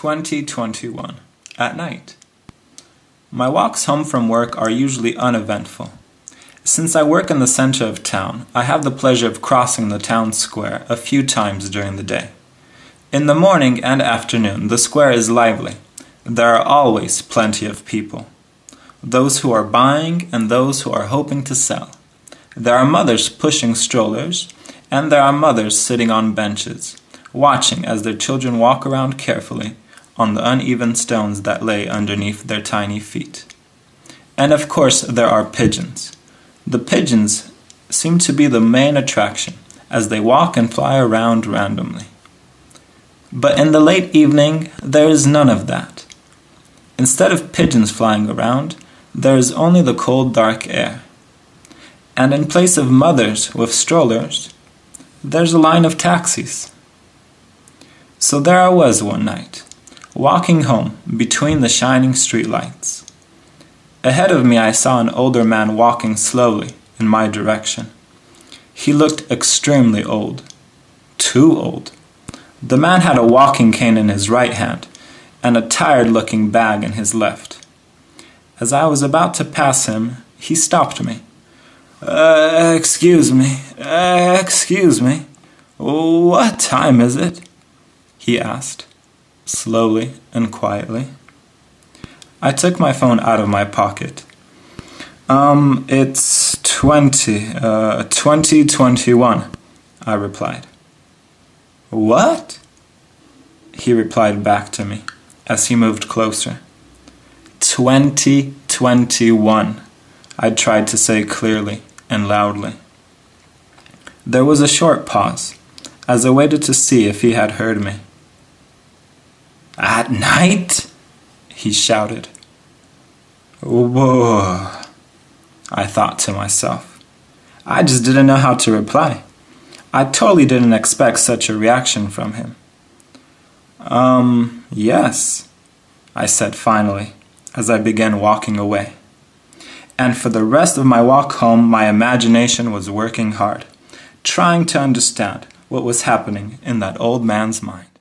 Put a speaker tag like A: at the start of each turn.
A: 2021 at night. My walks home from work are usually uneventful. Since I work in the center of town, I have the pleasure of crossing the town square a few times during the day. In the morning and afternoon, the square is lively. There are always plenty of people. Those who are buying and those who are hoping to sell. There are mothers pushing strollers, and there are mothers sitting on benches, watching as their children walk around carefully on the uneven stones that lay underneath their tiny feet. And of course there are pigeons. The pigeons seem to be the main attraction as they walk and fly around randomly. But in the late evening there is none of that. Instead of pigeons flying around, there is only the cold dark air. And in place of mothers with strollers, there's a line of taxis. So there I was one night, walking home between the shining streetlights. Ahead of me I saw an older man walking slowly in my direction. He looked extremely old. Too old. The man had a walking cane in his right hand and a tired-looking bag in his left. As I was about to pass him, he stopped me. Excuse me, what time is it?" he asked, slowly and quietly. I took my phone out of my pocket. It's 2021, I replied. "What?" he replied back to me as he moved closer. 2021, I tried to say clearly and loudly. There was a short pause as I waited to see if he had heard me. "At night?" he shouted. "Whoa," I thought to myself. I just didn't know how to reply. I totally didn't expect such a reaction from him. Yes," I said finally, as I began walking away. And for the rest of my walk home, my imagination was working hard, trying to understand what was happening in that old man's mind.